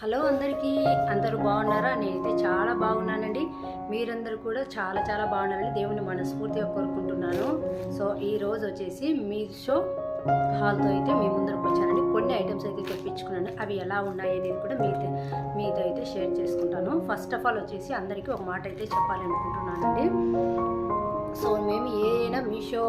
Hello అందరికీ, అందరూ బాగున్నారా? నేనైతే చాలా బాగున్నానండి. మీరందరూ కూడా చాలా బాగున్నారని దేవుని మనస్ఫూర్తిగా కోరుకుంటున్నాను. సో ఈరోజు వచ్చేసి మీషో హాల్తో అయితే మీ ముందరకు వచ్చానండి. కొన్ని ఐటమ్స్ అయితే తెప్పించుకున్నాను. అవి ఎలా ఉన్నాయి అనేది కూడా మీతో అయితే షేర్ చేసుకుంటాను. ఫస్ట్ ఆఫ్ ఆల్ వచ్చేసి అందరికీ ఒక మాట అయితే చెప్పాలనుకుంటున్నానండి. సో మేము ఏదైనా మీషో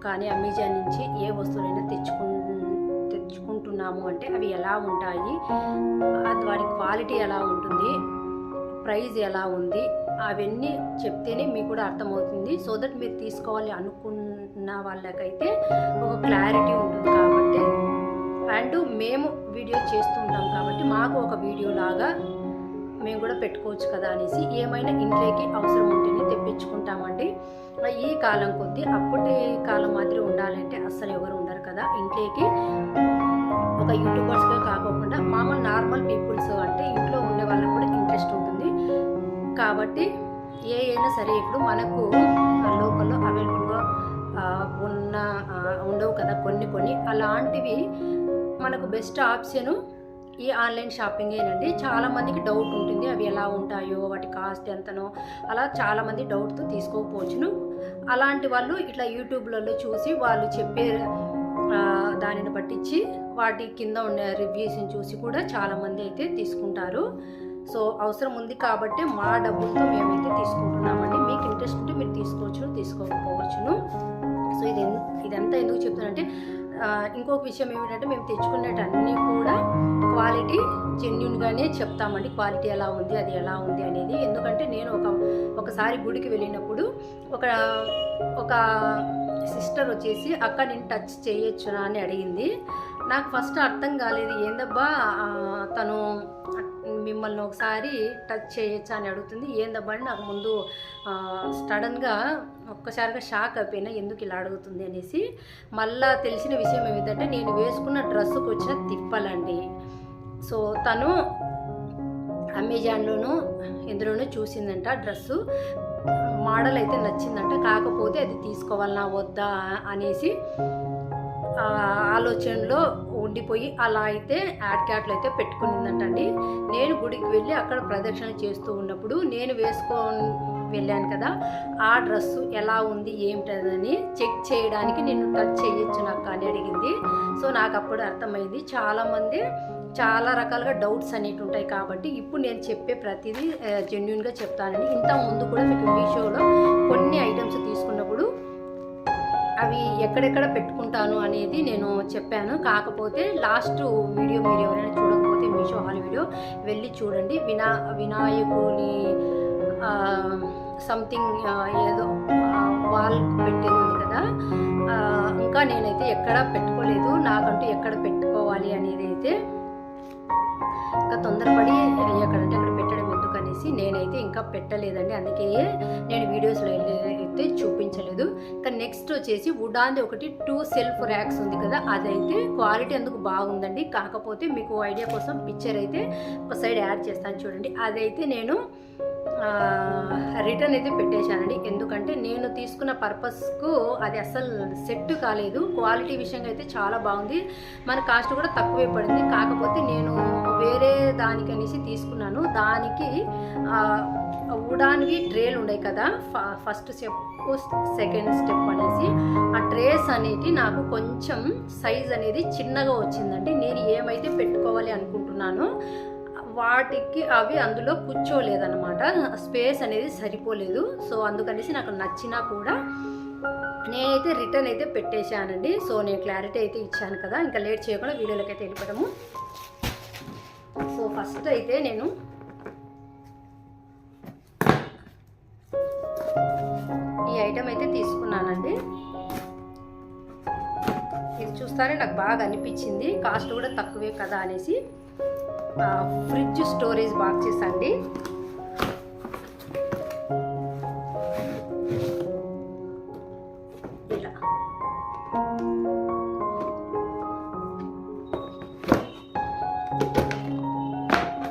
కానీ అమెజాన్ నుంచి ఏ వస్తువులైనా తెచ్చుకుంటున్నాము అంటే అవి ఎలా ఉంటాయి, వాటి క్వాలిటీ ఎలా ఉంటుంది, ప్రైస్ ఎలా ఉంది, అవన్నీ చెప్తేనే మీకు కూడా అర్థమవుతుంది. సో దట్ మీరు తీసుకోవాలి అనుకున్న వాళ్ళకైతే ఒక క్లారిటీ ఉంటుంది. కాబట్టి అండ్ మేము వీడియో చేస్తూ ఉంటాం కాబట్టి మాకు ఒక వీడియో లాగా మేము కూడా పెట్టుకోవచ్చు కదా అనేసి ఏమైనా ఇంట్లోకి అవసరం ఉంటేనే తెప్పించుకుంటామండి. ఈ కాలం కొద్దీ అప్పటి కాలం మాదిరి ఉండాలంటే అస్సలు ఎవరు ఉండరు కదా. ఇంట్లోకి ఒక యూట్యూబర్స్గా కాకుండా మామూలు నార్మల్ పీపుల్స్ అంటే ఇంట్లో ఉండే వాళ్ళకి కూడా ఇంట్రెస్ట్ ఉంటుంది. కాబట్టి అయినా సరే ఇప్పుడు మనకు లోకల్లో అవైలబుల్గా ఉండవు కదా కొన్ని అలాంటివి మనకు బెస్ట్ ఆప్షను ఈ ఆన్లైన్ షాపింగేనండి. చాలామందికి డౌట్ ఉంటుంది అవి ఎలా ఉంటాయో, వాటి కాస్ట్ ఎంతనో, అలా చాలామంది డౌట్తో తీసుకోకపోవచ్చును. అలాంటి వాళ్ళు ఇట్లా యూట్యూబ్లలో చూసి వాళ్ళు చెప్పే దానిని పట్టించి వాటి కింద ఉన్న రివ్యూస్ని చూసి కూడా చాలామంది అయితే తీసుకుంటారు. సో అవసరం ఉంది కాబట్టి మా డబ్బులతో మేమైతే తీసుకుంటున్నామండి. మీకు ఇంట్రెస్ట్ ఉంటే మీరు తీసుకోవచ్చు, తీసుకోకపోవచ్చును. సో ఇదంతా ఎందుకు చెప్తానంటే ఇంకొక విషయం ఏమిటంటే మేము తెచ్చుకునేటన్నీ కూడా క్వాలిటీ జెన్యూన్గానే చెప్తామండి. క్వాలిటీ ఎలా ఉంది, అది ఎలా ఉంది అనేది. ఎందుకంటే నేను ఒకసారి గుడికి వెళ్ళినప్పుడు ఒక సిస్టర్ వచ్చేసి అక్క నేను టచ్ చేయొచ్చునా అని అడిగింది. నాకు ఫస్ట్ అర్థం కాలేదు, ఏందబ్బా తను మిమ్మల్ని ఒకసారి టచ్ చేయొచ్చా అని అడుగుతుంది, ఏందబ్బా అని నాకు ముందు సడన్గా ఒక్కసారిగా షాక్ అయిపోయినా, ఎందుకు ఇలా అడుగుతుంది అనేసి. మళ్ళా తెలిసిన విషయం ఏమిటంటే నేను వేసుకున్న డ్రెస్సుకు వచ్చిన తిప్పలండి. సో తను అమెజాన్లోనూ ఎందులోనూ చూసిందంట డ్రెస్సు, మోడల్ అయితే నచ్చిందంట. కాకపోతే అది తీసుకోవాలన్నా వద్దా అనేసి ఆలోచనలో ఉండిపోయి అలా అయితే యాడ్ క్యాట్లు అయితే పెట్టుకునిందంటండి. నేను గుడికి వెళ్ళి అక్కడ ప్రదక్షిణ చేస్తూ ఉన్నప్పుడు నేను వేసుకొని వెళ్ళాను కదా, ఆ డ్రెస్సు ఎలా ఉంది ఏమిటని చెక్ చేయడానికి నేను టచ్ చేయొచ్చు నాకు అని అడిగింది. సో నాకు అప్పుడు అర్థమైంది చాలామంది చాలా రకాలుగా డౌట్స్ అనేవి ఉంటాయి. కాబట్టి ఇప్పుడు నేను చెప్పే ప్రతిదీ జెన్యూన్గా చెప్తానని. ఇంత ముందు కూడా మీకు మీషోలో కొన్ని ఐటమ్స్ తీసుకున్నప్పుడు అవి ఎక్కడెక్కడ పెట్టుకుంటాను అనేది నేను చెప్పాను. కాకపోతే లాస్ట్ వీడియో మీరు ఎవరైనా చూడకపోతే మీషో హాల్ వీడియో వెళ్ళి చూడండి. వినాయకుని సంథింగ్ ఏదో వాల్ పెట్టేది ఉంది కదా, ఇంకా నేనైతే ఎక్కడ పెట్టుకోలేదు. నాకంటూ ఎక్కడ పెట్టుకోవాలి అనేది అయితే ఇంకా తొందరపడి ఎక్కడంటే అక్కడ పెట్టడం ఎందుకనేసి నేనైతే ఇంకా పెట్టలేదండి. అందుకే నేను వీడియోస్లో అయితే చూపించలేదు. ఇంకా నెక్స్ట్ వచ్చేసి వుడాన్ది ఒకటి 2 సెల్ఫ్ ర్యాక్స్ ఉంది కదా, అదైతే క్వాలిటీ అందుకు బాగుందండి. కాకపోతే మీకు ఐడియా కోసం పిక్చర్ అయితే ఒక సైడ్ యాడ్ చేస్తాను చూడండి. అదైతే నేను రిటర్న్ అయితే పెట్టేశానండి. ఎందుకంటే నేను తీసుకున్న పర్పస్కు అది అస్సలు సెట్ కాలేదు. క్వాలిటీ విషయంగా అయితే చాలా బాగుంది, మన కాస్ట్ కూడా తక్కువే పడింది. కాకపోతే నేను వేరే దానికనేసి తీసుకున్నాను. దానికి వుడాన్వి ట్రేలు ఉన్నాయి కదా, ఫస్ట్ స్టెప్ సెకండ్ స్టెప్ అనేసి ఆ ట్రేస్ అనేది నాకు కొంచెం సైజ్ అనేది చిన్నగా వచ్చిందండి. నేను ఏమైతే పెట్టుకోవాలి అనుకుంటున్నానో వాటికి అవి అందులో కూర్చోలేదన్నమాట, స్పేస్ అనేది సరిపోలేదు. సో అందుకనేసి నాకు నచ్చినా కూడా నేనైతే రిటర్న్ అయితే పెట్టేశానండి. సో నేను క్లారిటీ అయితే ఇచ్చాను కదా, ఇంకా లేట్ చేయకుండా వీడియోలోకి అయితే వెళ్ళిపోవడము. సో ఫస్ట్ అయితే నేను ఈ ఐటమ్ అయితే తీసుకున్నానండి. ఇది చూస్తానే నాకు బాగా అనిపించింది, కాస్ట్ కూడా తక్కువే కదా అనేసి. ఫ్రిడ్జ్ స్టోరేజ్ బాక్సెస్ అండి.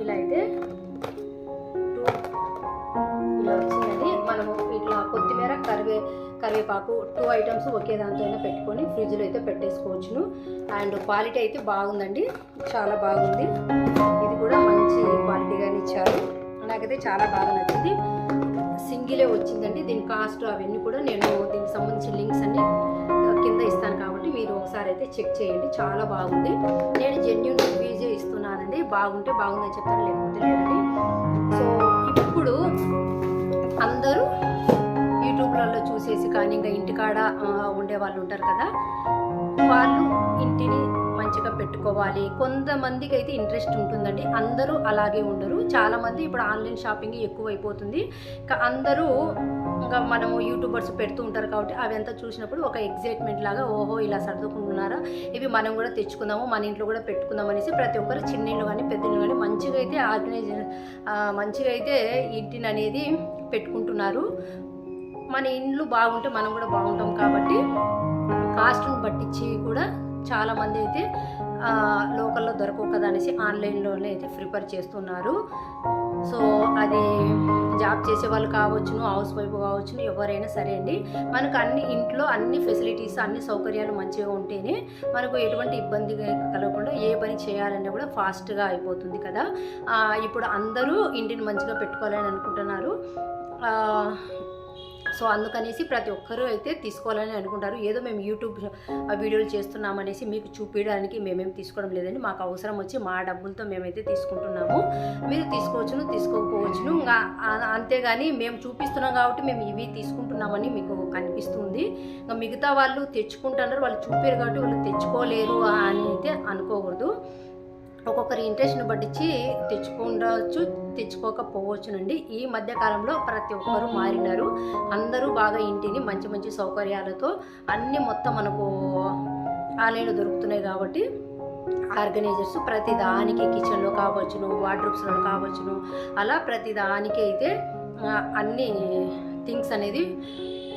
ఇలా అయితే ఇలా వచ్చిందండి. మనము ఇట్లా కొత్తిమీర కరివేపాకు 2 ఐటమ్స్ ఒకే దాంతో అయినా పెట్టుకొని ఫ్రిడ్జ్లో అయితే పెట్టేసుకోవచ్చును. అండ్ క్వాలిటీ అయితే బాగుందండి, చాలా బాగుంది. ఇది కూడా మంచి మంచి క్వాలిటీగానే ఇచ్చారు. నాకైతే చాలా బాగా నచ్చింది. సింగిలే వచ్చిందండి. దీని కాస్ట్ అవన్నీ కూడా నేను దీనికి సంబంధించిన లింక్స్ అన్ని కింద ఇస్తాను కాబట్టి మీరు ఒకసారి అయితే చెక్ చేయండి. చాలా బాగుంది. నేను జెన్యూన్ రివ్యూజే ఇస్తున్నానండి. బాగుంటే బాగుందని చెప్తాను, లేకపోతే లేదండి. సో ఇప్పుడు అందరూ యూట్యూబ్లలో చూసేసి కానీ ఇంకా ఇంటికాడ ఉండే వాళ్ళు ఉంటారు కదా, వాళ్ళు ఇంటిని మంచిగా పెట్టుకోవాలి. కొంతమందికి అయితే ఇంట్రెస్ట్ ఉంటుందండి, అందరూ అలాగే ఉండరు. చాలామంది ఇప్పుడు ఆన్లైన్ షాపింగ్ ఎక్కువైపోతుంది. ఇంకా అందరూ ఇంకా మనము యూట్యూబర్స్ పెడుతూ ఉంటారు కాబట్టి అవి అంతా చూసినప్పుడు ఒక ఎగ్జైట్మెంట్ లాగా, ఓహో ఇలా సర్దుకుంటున్నారా, ఇవి మనం కూడా తెచ్చుకుందాము, మన ఇంట్లో కూడా పెట్టుకుందాం అనేసి ప్రతి ఒక్కరు చిన్నీళ్ళు కానీ పెద్దలు కానీ మంచిగా అయితే మంచిగా అయితే ఇంటిని అనేది పెట్టుకుంటున్నారు. మన ఇండ్లు బాగుంటే మనం కూడా బాగుంటాం కాబట్టి కాస్ట్ను పట్టించి కూడా చాలామంది అయితే లోకల్లో దొరకవు కదా అనేసి ఆన్లైన్లోనే అయితే ప్రిఫర్ చేస్తున్నారు. సో అది జాబ్ చేసే వాళ్ళు కావచ్చును, హౌస్ వైఫ్ కావచ్చును, ఎవరైనా సరే అండి, మనకు అన్ని ఇంట్లో అన్ని ఫెసిలిటీస్ అన్ని సౌకర్యాలు మంచిగా ఉంటేనే మనకు ఎటువంటి ఇబ్బంది కలగకుండా ఏ పని చేయాలన్నా కూడా ఫాస్ట్గా అయిపోతుంది కదా. ఇప్పుడు అందరూ ఇంటిని మంచిగా పెట్టుకోవాలని అనుకుంటున్నారు. సో అందుకనేసి ప్రతి ఒక్కరూ అయితే తీసుకోవాలని అనుకుంటారు. ఏదో మేము యూట్యూబ్ వీడియోలు చేస్తున్నామనేసి మీకు చూపించడానికి మేమేం తీసుకోవడం లేదండి. మాకు అవసరం వచ్చి మా డబ్బులతో మేమైతే తీసుకుంటున్నాము. మీరు తీసుకోవచ్చును, తీసుకోకపోవచ్చును. ఇంకా అంతేగాని మేము చూపిస్తున్నాం కాబట్టి మేము ఇవి తీసుకుంటున్నామని మీకు కనిపిస్తుంది. ఇంకా మిగతా వాళ్ళు తెచ్చుకుంటున్నారు, వాళ్ళు చూపారు కాబట్టి వాళ్ళు తెచ్చుకోలేరు అని అయితే అనుకోకూడదు. ఒక్కొక్కరి ఇంట్రెస్ట్ని బట్టించి తెచ్చుకుండవచ్చు, తెచ్చుకోకపోవచ్చునండి. ఈ మధ్యకాలంలో ప్రతి ఒక్కరూ మారినారు. అందరూ బాగా ఇంటిని మంచి మంచి సౌకర్యాలతో అన్నీ మొత్తం మనకు ఆన్లైన్లో దొరుకుతున్నాయి కాబట్టి ఆర్గనైజర్స్ ప్రతి దానికి కిచెన్లో కావచ్చును, వార్డ్రోబ్స్లో కావచ్చును, అలా ప్రతి దానికి అయితే అన్ని థింగ్స్ అనేది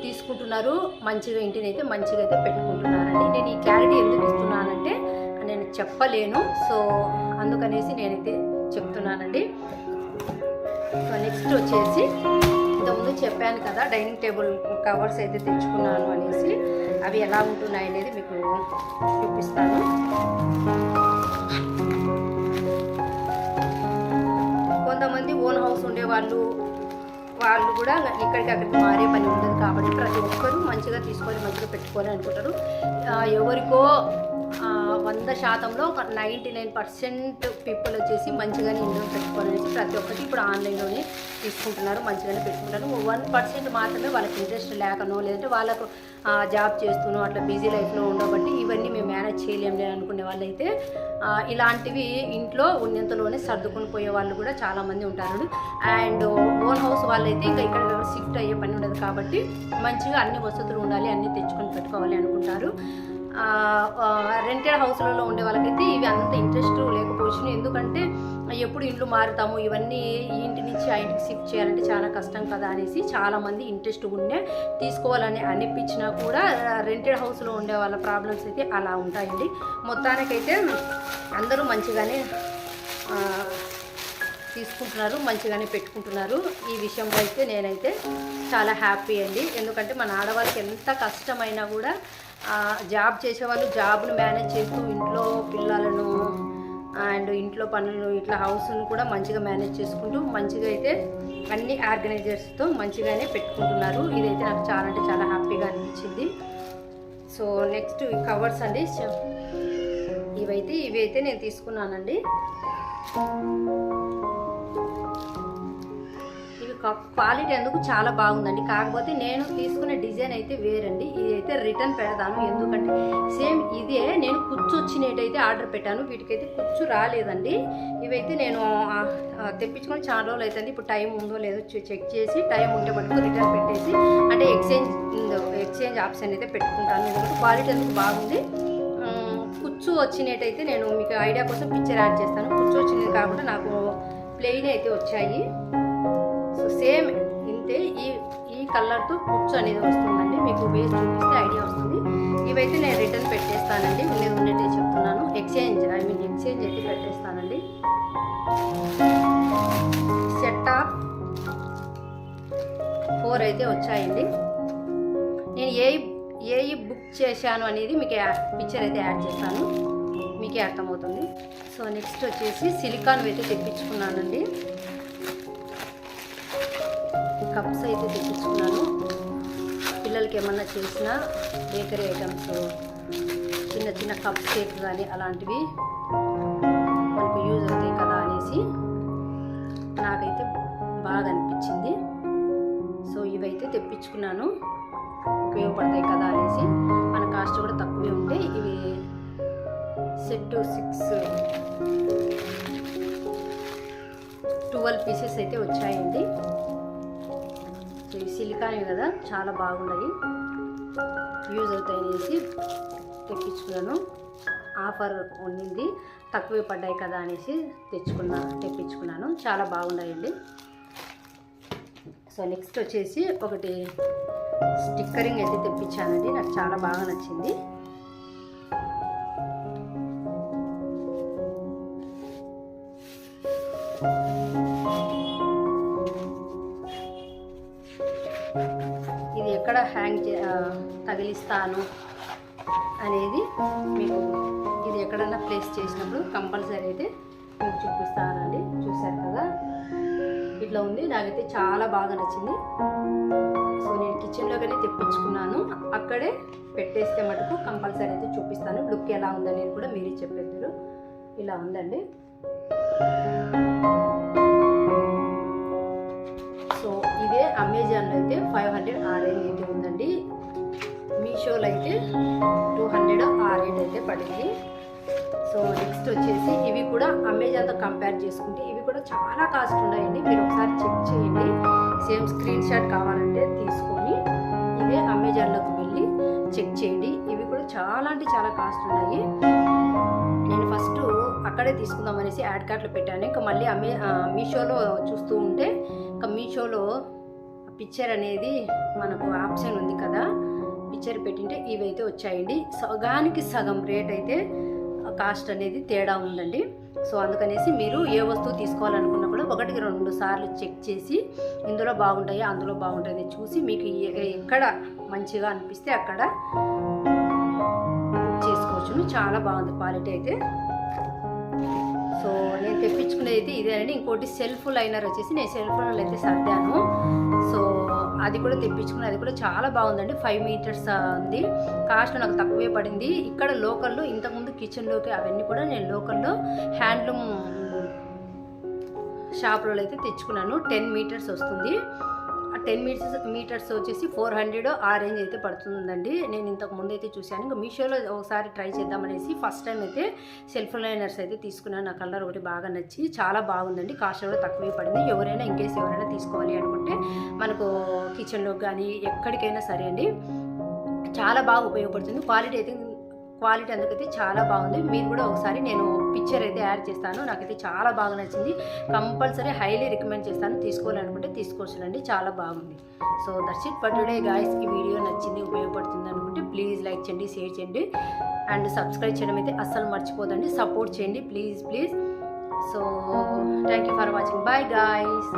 తీసుకుంటున్నారు. మంచిగా ఇంటిని అయితే మంచిగా అయితే పెట్టుకుంటున్నారండి. నేను ఈ క్లారిటీ ఎందుకు ఇస్తున్నానంటే నేను చెప్పలేను, సో అందుకనేసి నేనైతే చెప్తున్నానండి. సో నెక్స్ట్ వచ్చేసి ఇంతకుముందు చెప్పాను కదా డైనింగ్ టేబుల్ కవర్స్ అయితే తెచ్చుకున్నాను అనేసి, అవి ఎలా ఉంటున్నాయి అనేది మీకు చూపిస్తాను. కొంతమంది ఓన్ హౌస్ ఉండేవాళ్ళు కూడా ఇక్కడికి అక్కడికి మారే పని ఉండదు కాబట్టి ప్రతి ఒక్కరూ మంచిగా తీసుకొని మంచిగా పెట్టుకోవాలి అనుకుంటారు. ఎవరికో 100%లో ఒక 99% పీపుల్ వచ్చేసి మంచిగానే ఇంట్లో పెట్టుకోవాలనేసి ప్రతి ఒక్కటి ఇప్పుడు ఆన్లైన్లోనే తీసుకుంటున్నారు, మంచిగానే పెట్టుకుంటారు. 1% మాత్రమే వాళ్ళకి ఇంట్రెస్ట్ లేకనో లేదంటే వాళ్ళకు జాబ్ చేస్తూనో అట్లా బిజీ లైఫ్లో ఉండబట్టి ఇవన్నీ మేము మేనేజ్ చేయలేంలే అనుకునే వాళ్ళైతే ఇలాంటివి ఇంట్లో ఉన్నంతలోనే సర్దుకొని పోయే వాళ్ళు కూడా చాలామంది ఉంటారు. అండ్ ఓన్ హౌస్ వాళ్ళైతే ఇంకా ఇక్కడ షిఫ్ట్ అయ్యే పని ఉండదు కాబట్టి మంచిగా అన్ని వసతులు ఉండాలి, అన్నీ తెచ్చుకొని పెట్టుకోవాలి అనుకుంటారు. రెంటెడ్ హౌస్లలో ఉండే వాళ్ళకైతే ఇవి అంత ఇంట్రెస్ట్ లేకపోవచ్చు. ఎందుకంటే ఎప్పుడు ఇంట్లో మారుతాము, ఇవన్నీ ఈ ఇంటి నుంచి ఆ ఇంటికి షిఫ్ట్ చేయాలంటే చాలా కష్టం కదా అనేసి చాలామంది ఇంట్రెస్ట్ ఉండే తీసుకోవాలని అనిపించినా కూడా రెంటెడ్ హౌస్లో ఉండే వాళ్ళ ప్రాబ్లమ్స్ అయితే అలా ఉంటాయండి. మొత్తానికైతే అందరూ మంచిగానే తీసుకుంటున్నారు, మంచిగానే పెట్టుకుంటున్నారు. ఈ విషయంలో అయితే నేనైతే చాలా హ్యాపీ అండి. ఎందుకంటే మన ఆడవాళ్ళకి ఎంత కష్టమైనా కూడా జాబ్ చేసేవాళ్ళు జాబ్ను మేనేజ్ చేస్తూ ఇంట్లో పిల్లలను అండ్ ఇంట్లో పనులు ఇట్లా హౌస్ను కూడా మంచిగా మేనేజ్ చేసుకుంటూ మంచిగా అయితే అన్ని ఆర్గనైజర్స్తో మంచిగానే పెట్టుకుంటున్నారు. ఇదైతే నాకు చాలా అంటే చాలా హ్యాపీగా అనిపించింది. సో నెక్స్ట్ కవర్స్ అండి, ఇవైతే నేను తీసుకున్నానండి. క్వాలిటీ అందుకు చాలా బాగుందండి. కాకపోతే నేను తీసుకునే డిజైన్ అయితే వేరండి. ఇదైతే రిటర్న్ పెడతాను, ఎందుకంటే సేమ్ ఇదే నేను కుచ్చు వచ్చినట్టయితే ఆర్డర్ పెట్టాను. వీటికైతే కుచ్చు రాలేదండి. ఇవైతే నేను తెప్పించుకొని చాలా రోజులు అవుతుంది. ఇప్పుడు టైం ఉందో లేదో చెక్ చేసి టైం ఉంటే మటుకు రిటర్న్ పెట్టేసి అంటే ఎక్స్చేంజ్ ఆప్షన్ అయితే పెట్టుకుంటాను. ఎందుకంటే క్వాలిటీ అందుకు బాగుంది. కుచ్చు వచ్చినట్టయితే నేను మీకు ఐడియా కోసం పిక్చర్ యాడ్ చేస్తాను. కుచ్చు వచ్చినది కాకుండా నాకు ప్లెయిన్ అయితే వచ్చాయి. సో సేమ్ ఇంతే ఈ కలర్తో కుచ్చు అనేది వస్తుందండి. మీకు వేసి చూపిస్తే ఐడియా వస్తుంది. ఇవైతే నేను రిటర్న్ పెట్టేస్తానండి. నేను ఉన్నట్టే చెప్తున్నాను. ఎక్స్చేంజ్ అయితే పెట్టేస్తానండి. సెట్ ఆఫ్ 4 అయితే వచ్చాయండి. నేను ఏ బుక్ చేశాను అనేది మీకు పిక్చర్ అయితే యాడ్ చేస్తాను. మీకే అర్థమవుతుంది. సో నెక్స్ట్ వచ్చేసి సిలికాన్ అయితే తెప్పించుకున్నానండి. కప్స్ అయితే తెప్పించుకున్నాను. పిల్లలకి ఏమన్నా చేసిన బేకరీ ఐటమ్స్, చిన్న చిన్న కప్ కేక్ కానీ అలాంటివి మనకు యూజ్ అవుతాయి కదా అనేసి నాకైతే బాగా అనిపించింది. సో ఇవైతే తెప్పించుకున్నాను, ఉపయోగపడతాయి కదా అనేసి. మన కాస్ట్ కూడా తక్కువే ఉంటాయి. ఇవి సెట్ 12 పీసెస్ అయితే వచ్చాయండి. సో ఇవి సిలికాన్ కదా, చాలా బాగున్నాయి, యూజ్ అవుతాయి అనేసి తెప్పించుకున్నాను. ఆఫర్ ఉండింది, తక్కువే పడ్డాయి కదా అనేసి తెప్పించుకున్నాను. చాలా బాగున్నాయండి. సో నెక్స్ట్ వచ్చేసి ఒకటి స్టిక్కరింగ్ అయితే తెప్పించానండి. నాకు చాలా బాగా నచ్చింది. ఇది ఎక్కడ హ్యాంగ్ తగిలిస్తాను అనేది మీకు ఇది ఎక్కడన్నా ప్లేస్ చేసినప్పుడు కంపల్సరీ అయితే మీకు చూపిస్తానండి. చూశారు కదా, ఇట్లా ఉంది. నాకైతే చాలా బాగా నచ్చింది. సో నేను కిచెన్లోనే తెప్పించుకున్నాను. అక్కడే పెట్టేస్తే మటుకు కంపల్సరీ అయితే చూపిస్తాను. లుక్ ఎలా ఉందనేది కూడా మీరే చెప్పేద్దరు. ఇలా ఉందండి. సో ఇదే అమెజాన్లో అయితే 500 ఆ రేంజ్ అయితే ఉందండి. మీషోలో అయితే 200 ఆ రేట్ అయితే పడింది. సో నెక్స్ట్ వచ్చేసి ఇవి కూడా అమెజాన్తో కంపేర్ చేసుకుంటే ఇవి కూడా చాలా కాస్ట్ ఉన్నాయండి. మీరు ఒకసారి చెక్ చేయండి. సేమ్ స్క్రీన్ షాట్ కావాలంటే తీసుకొని ఇదే అమెజాన్లోకి వెళ్ళి చెక్ చేయండి. ఇవి కూడా చాలా అంటే చాలా కాస్ట్ ఉన్నాయి. నేను ఫస్ట్ అక్కడే తీసుకుందాం అనేసి యాడ్ కార్ట్లో పెట్టాను. ఇంకా మళ్ళీ మీషోలో చూస్తూ ఉంటే ఇంకా మీషోలో పిక్చర్ అనేది మనకు ఆప్షన్ ఉంది కదా, పిక్చర్ పెట్టింటే ఇవైతే వచ్చాయండి. సగానికి సగం రేట్ అయితే కాస్ట్ అనేది తేడా ఉందండి. సో అందుకనేసి మీరు ఏ వస్తువు తీసుకోవాలనుకున్నా కూడా 1-2 సార్లు చెక్ చేసి ఇందులో బాగుంటాయా అందులో బాగుంటాయని చూసి మీకు ఎక్కడ మంచిగా అనిపిస్తే అక్కడ చేసుకోవచ్చును. చాలా బాగుంది క్వాలిటీ అయితే. సో నేను తెప్పించుకునేది అయితే ఇదేనండి. ఇంకోటి సెల్ఫ్ లైనర్ వచ్చేసి నేను సెల్ఫ్ లైనర్ అయితే సర్దాను. సో అది కూడా తెప్పించుకుని అది కూడా చాలా బాగుందండి. 5 మీటర్స్ ఉంది. కాస్ట్ నాకు తక్కువే పడింది. ఇక్కడ లోకల్లో ఇంతకుముందు కిచెన్లోకి అవన్నీ కూడా నేను లోకల్లో హ్యాండ్లూమ్ షాప్లో అయితే తెచ్చుకున్నాను. 10 మీటర్స్ వస్తుంది. ఆ 10 మీటర్స్ వచ్చేసి 400 ఆ రేంజ్ అయితే పడుతుందండి. నేను ఇంతకు ముందు అయితే చూశాను. ఇంకా మీషోలో ఒకసారి ట్రై చేద్దామనేసి ఫస్ట్ టైం అయితే సెల్ఫ్ లైనర్స్ అయితే తీసుకున్నాను. నా కలర్ ఒకటి బాగా నచ్చి చాలా బాగుందండి. కాస్ట్ కూడా తక్కువే పడింది. ఎవరైనా ఇన్కేస్ ఎవరైనా తీసుకోవాలి అనుకుంటే మనకు కిచెన్లో కానీ ఎక్కడికైనా సరే అండి చాలా బాగా ఉపయోగపడుతుంది. క్వాలిటీ అందుకైతే చాలా బాగుంది. మీరు కూడా ఒకసారి నేను పిక్చర్ అయితే యాడ్ చేస్తాను. నాకైతే చాలా బాగా నచ్చింది. కంపల్సరీ హైలీ రికమెండ్ చేస్తాను. తీసుకోవాలనుకుంటే తీసుకోవచ్చునండి, చాలా బాగుంది. So that's it for today guys. ఈ వీడియో నచ్చింది, ఉపయోగపడుతుంది అనుకుంటే ప్లీజ్ లైక్ చేయండి, షేర్ చేయండి అండ్ సబ్స్క్రైబ్ చేయడం అయితే అస్సలు మర్చిపోదండి. సపోర్ట్ చేయండి please. So thank you for watching. Bye guys.